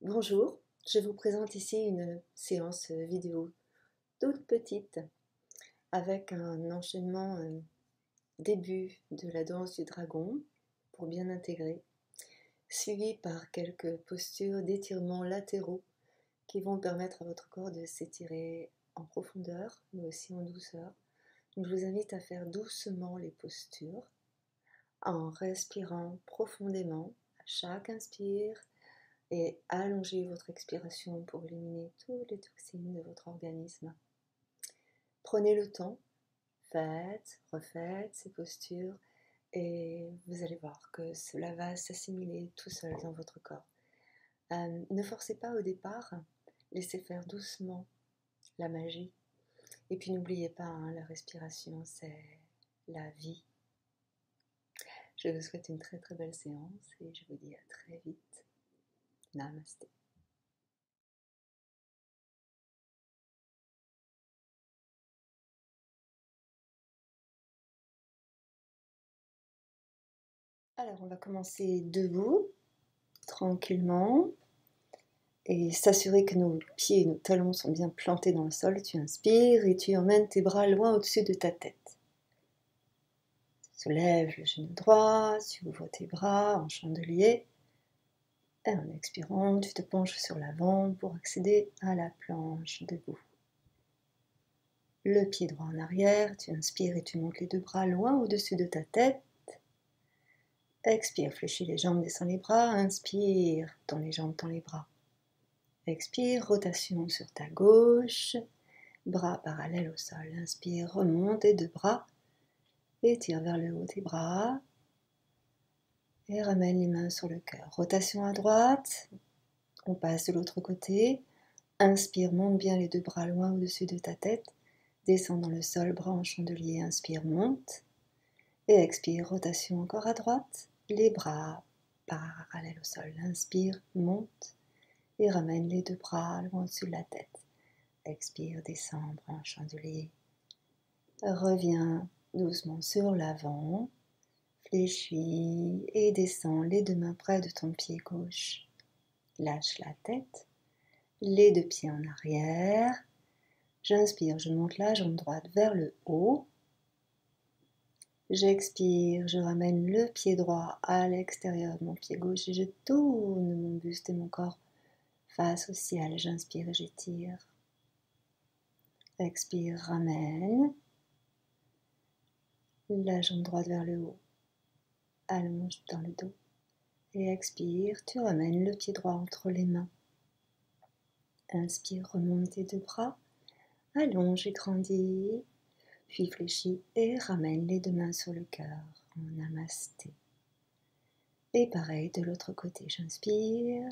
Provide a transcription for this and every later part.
Bonjour, je vous présente ici une séance vidéo toute petite avec un enchaînement début de la danse du dragon pour bien intégrer, suivi par quelques postures d'étirement latéraux qui vont permettre à votre corps de s'étirer en profondeur mais aussi en douceur. Donc je vous invite à faire doucement les postures en respirant profondément à chaque inspire et allongez votre expiration pour éliminer toutes les toxines de votre organisme. Prenez le temps, faites, refaites ces postures et vous allez voir que cela va s'assimiler tout seul dans votre corps. Ne forcez pas au départ, laissez faire doucement la magie. Et puis n'oubliez pas, la respiration, c'est la vie. Je vous souhaite une très très belle séance et je vous dis à très vite. Namasté. Alors on va commencer debout, tranquillement, et s'assurer que nos pieds et nos talons sont bien plantés dans le sol. Tu inspires et tu emmènes tes bras loin au-dessus de ta tête. Soulève le genou droit, tu ouvres tes bras en chandelier. Et en expirant, tu te penches sur l'avant pour accéder à la planche debout. Le pied droit en arrière, tu inspires et tu montes les deux bras loin au-dessus de ta tête. Expire, fléchis les jambes, descends les bras. Inspire, tends les jambes, tends les bras. Expire, rotation sur ta gauche, bras parallèles au sol. Inspire, remonte les deux bras, étire vers le haut tes bras et ramène les mains sur le cœur. Rotation à droite, on passe de l'autre côté. Inspire, monte bien les deux bras loin au-dessus de ta tête. Descends dans le sol, bras en chandelier. Inspire, monte. Et expire, rotation encore à droite. Les bras parallèles au sol. Inspire, monte. Et ramène les deux bras loin au-dessus de la tête. Expire, descends, bras en chandelier. Reviens doucement sur l'avant. Fléchis et descends les deux mains près de ton pied gauche. Lâche la tête. Les deux pieds en arrière. J'inspire, je monte la jambe droite vers le haut. J'expire, je ramène le pied droit à l'extérieur de mon pied gauche et je tourne mon buste et mon corps face au ciel. J'inspire et j'étire. Expire, ramène la jambe droite vers le haut. Allonge dans le dos. Et expire, tu ramènes le pied droit entre les mains. Inspire, remonte tes deux bras. Allonge et grandis. Puis fléchis et ramène les deux mains sur le cœur en namasté. Et pareil de l'autre côté, j'inspire.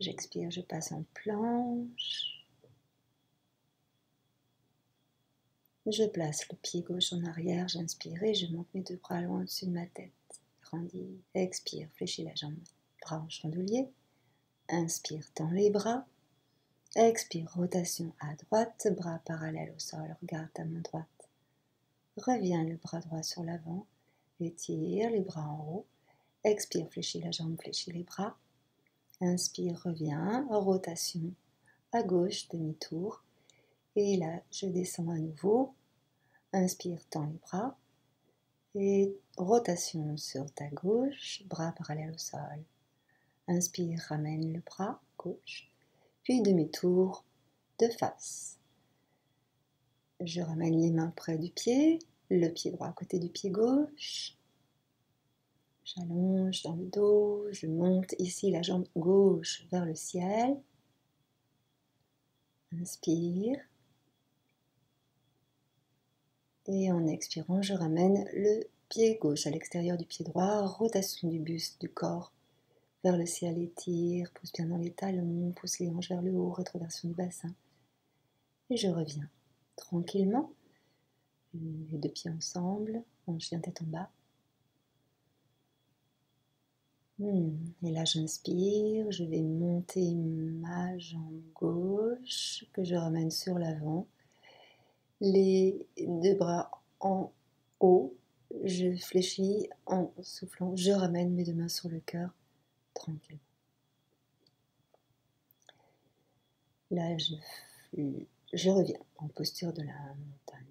J'expire, je passe en planche. Je place le pied gauche en arrière, j'inspire et je monte mes deux bras loin au-dessus de ma tête. Grandis, expire, fléchis la jambe, bras en chandelier. Inspire, tends les bras. Expire, rotation à droite, bras parallèles au sol, regarde ta main droite. Reviens le bras droit sur l'avant, étire les bras en haut. Expire, fléchis la jambe, fléchis les bras. Inspire, reviens, rotation à gauche, demi-tour. Et là, je descends à nouveau. Inspire, tends les bras. Et rotation sur ta gauche, bras parallèles au sol. Inspire, ramène le bras gauche. Puis demi-tour de face. Je ramène les mains près du pied, le pied droit à côté du pied gauche. J'allonge dans le dos, je monte ici la jambe gauche vers le ciel. Inspire. Et en expirant, je ramène le pied gauche à l'extérieur du pied droit, rotation du buste, du corps vers le ciel, étire, pousse bien dans les talons, pousse les hanches vers le haut, rétroversion du bassin. Et je reviens tranquillement, les deux pieds ensemble, en chien tête en bas. Et là j'inspire, je vais monter ma jambe gauche que je ramène sur l'avant. Les deux bras en haut, je fléchis en soufflant, je ramène mes deux mains sur le cœur tranquillement. Là, je reviens en posture de la montagne.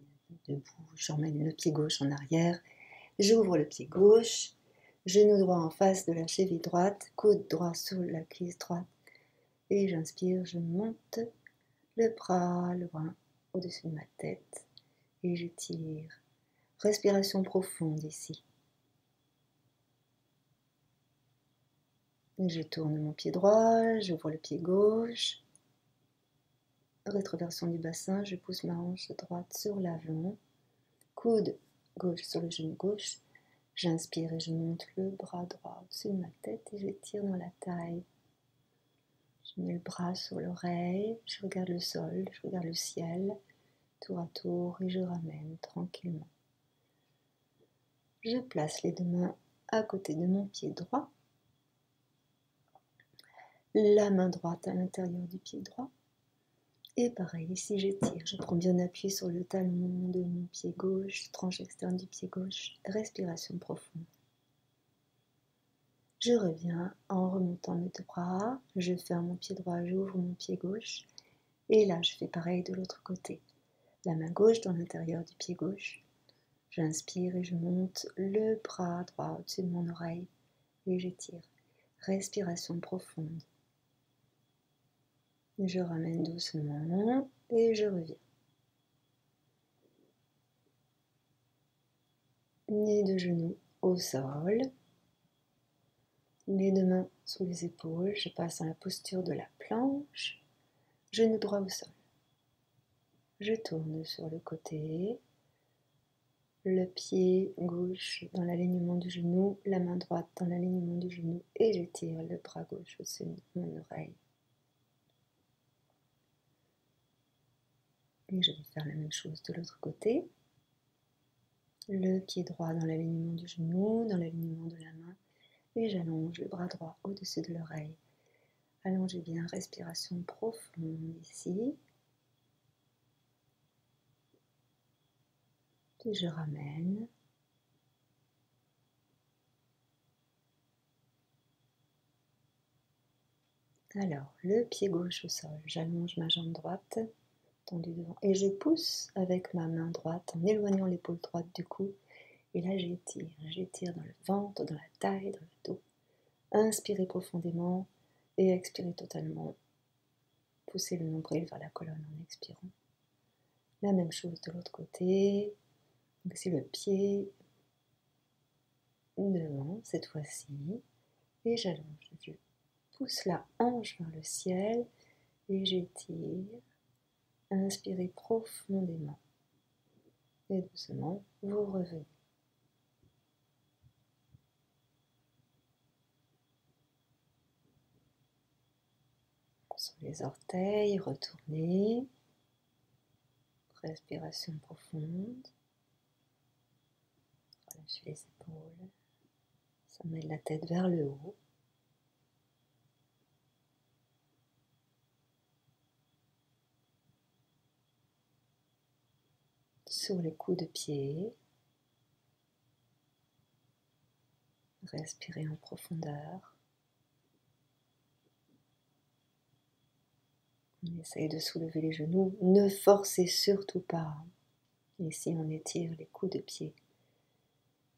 Debout, j'emmène le pied gauche en arrière, j'ouvre le pied gauche, genou droit en face de la cheville droite, coude droit sur la cuisse droite. Et j'inspire, je monte le bras loin au-dessus de ma tête et je tire. Respiration profonde ici. Je tourne mon pied droit, j'ouvre le pied gauche. Rétroversion du bassin, je pousse ma hanche droite sur l'avant. Coude gauche sur le genou gauche. J'inspire et je monte le bras droit au-dessus de ma tête et je tire dans la taille. Je mets le bras sur l'oreille, je regarde le sol, je regarde le ciel, tour à tour et je ramène tranquillement. Je place les deux mains à côté de mon pied droit. La main droite à l'intérieur du pied droit. Et pareil, ici j'étire, je prends bien appui sur le talon de mon pied gauche, tranche externe du pied gauche, respiration profonde. Je reviens en remontant mes deux bras, je ferme mon pied droit, j'ouvre mon pied gauche, et là je fais pareil de l'autre côté. La main gauche dans l'intérieur du pied gauche, j'inspire et je monte le bras droit au-dessus de mon oreille, et j'étire. Respiration profonde. Je ramène doucement et je reviens. Les deux genoux au sol, les deux mains sous les épaules, je passe dans la posture de la planche, genou droit au sol. Je tourne sur le côté, le pied gauche dans l'alignement du genou, la main droite dans l'alignement du genou et j'étire le bras gauche au-dessus de mon oreille. Et je vais faire la même chose de l'autre côté. Le pied droit dans l'alignement du genou, dans l'alignement de la main et j'allonge le bras droit au-dessus de l'oreille. Allongez bien, respiration profonde ici. Puis je ramène. Alors, le pied gauche au sol, j'allonge ma jambe droite, tendue devant, et je pousse avec ma main droite en éloignant l'épaule droite du cou. Et là, j'étire dans le ventre, dans la taille, dans le dos. Inspirez profondément et expirez totalement. Poussez le nombril vers la colonne en expirant. La même chose de l'autre côté. Donc, c'est le pied devant cette fois-ci. Et j'allonge. Je pousse la hanche vers le ciel et j'étire. Inspirez profondément. Et doucement, vous revenez. Sur les orteils, retournez. Respiration profonde. Relâchez les épaules. Ça mène la tête vers le haut. Sur les coups de pied. Respirez en profondeur. On essaye de soulever les genoux. Ne forcez surtout pas. Ici, on étire les coups de pied.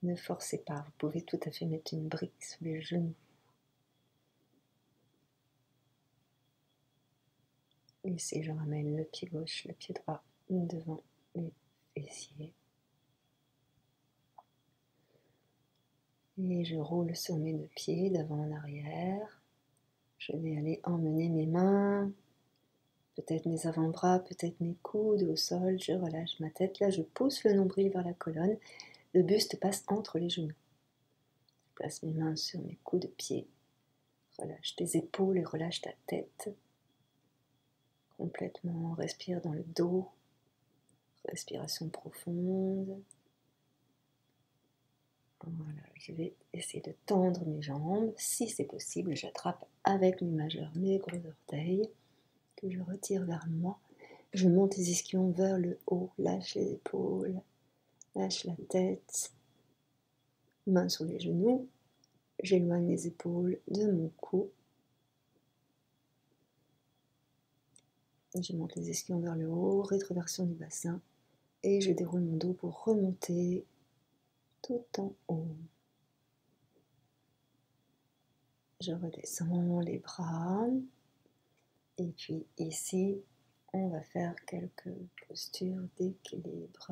Ne forcez pas. Vous pouvez tout à fait mettre une brique sous les genoux. Ici, je ramène le pied gauche, le pied droit devant les fessiers. Et je roule sur mes deux pieds d'avant en arrière. Je vais aller emmener mes mains, peut-être mes avant-bras, peut-être mes coudes au sol. Je relâche ma tête. Là, je pousse le nombril vers la colonne. Le buste passe entre les genoux. Je place mes mains sur mes coups de pied. Relâche tes épaules et relâche ta tête. Complètement, respire dans le dos. Respiration profonde. Voilà, je vais essayer de tendre mes jambes. Si c'est possible, j'attrape avec mes majeurs mes gros orteils que je retire vers moi. Je monte les ischions vers le haut, lâche les épaules, lâche la tête, main sur les genoux. J'éloigne les épaules de mon cou. Je monte les ischions vers le haut, rétroversion du bassin, et je déroule mon dos pour remonter tout en haut. Je redescends les bras, et puis ici, on va faire quelques postures d'équilibre.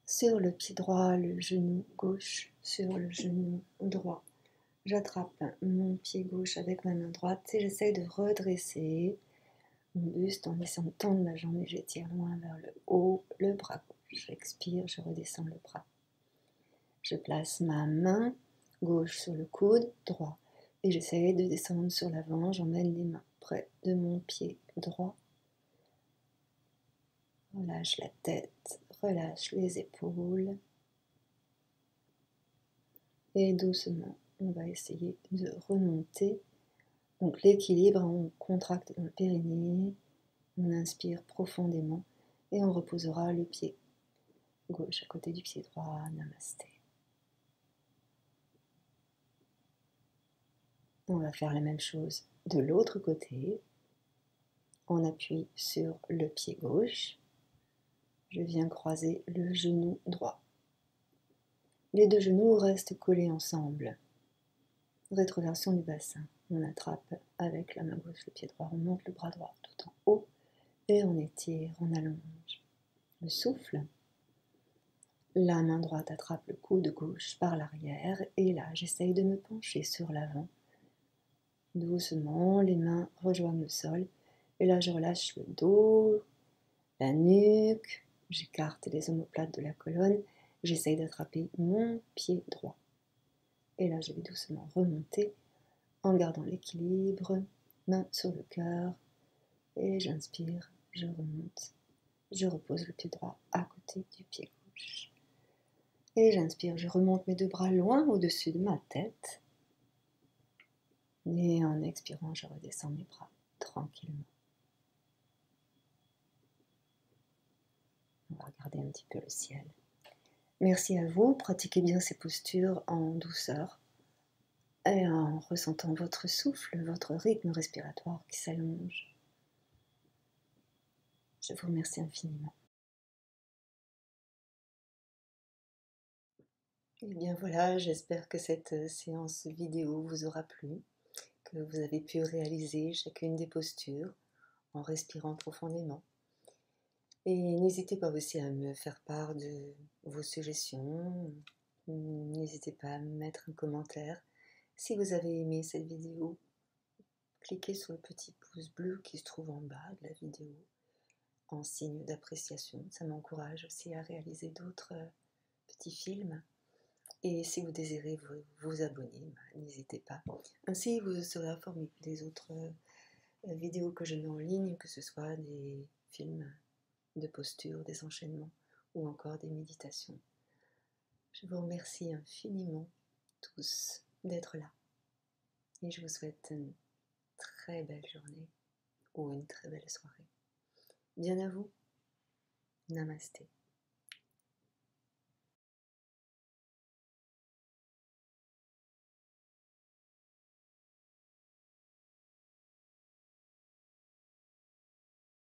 Sur le pied droit, le genou gauche sur le genou droit. J'attrape mon pied gauche avec ma main droite et j'essaye de redresser mon buste en essayant de tendre ma jambe et j'étire loin vers le haut, le bras gauche. J'expire, je redescends le bras. Je place ma main gauche sur le coude droit et j'essaye de descendre sur l'avant. J'emmène les mains près de mon pied droit. Relâche la tête, relâche les épaules. Et doucement, on va essayer de remonter. Donc l'équilibre, on contracte dans le périnée, on inspire profondément et on reposera le pied gauche à côté du pied droit. Namasté. On va faire la même chose de l'autre côté. On appuie sur le pied gauche. Je viens croiser le genou droit. Les deux genoux restent collés ensemble. Rétroversion du bassin. On attrape avec la main gauche le pied droit, on monte le bras droit tout en haut et on étire, on allonge. Le souffle. La main droite attrape le coude gauche par l'arrière et là j'essaye de me pencher sur l'avant. Doucement, les mains rejoignent le sol et là je relâche le dos, la nuque, j'écarte les omoplates de la colonne, j'essaye d'attraper mon pied droit. Et là je vais doucement remonter en gardant l'équilibre, main sur le cœur et j'inspire, je remonte, je repose le pied droit à côté du pied gauche. Et j'inspire, je remonte mes deux bras loin au-dessus de ma tête. Et en expirant, je redescends mes bras tranquillement. On va regarder un petit peu le ciel. Merci à vous, pratiquez bien ces postures en douceur et en ressentant votre souffle, votre rythme respiratoire qui s'allonge. Je vous remercie infiniment. Et bien voilà, j'espère que cette séance vidéo vous aura plu, que vous avez pu réaliser chacune des postures en respirant profondément. Et n'hésitez pas aussi à me faire part de vos suggestions, n'hésitez pas à me mettre un commentaire. Si vous avez aimé cette vidéo, cliquez sur le petit pouce bleu qui se trouve en bas de la vidéo en signe d'appréciation. Ça m'encourage aussi à réaliser d'autres petits films. Et si vous désirez vous abonner, n'hésitez pas. Ainsi, vous serez informé des autres vidéos que je mets en ligne, que ce soit des films de posture, des enchaînements ou encore des méditations. Je vous remercie infiniment tous d'être là et je vous souhaite une très belle journée ou une très belle soirée. Bien à vous, Namasté.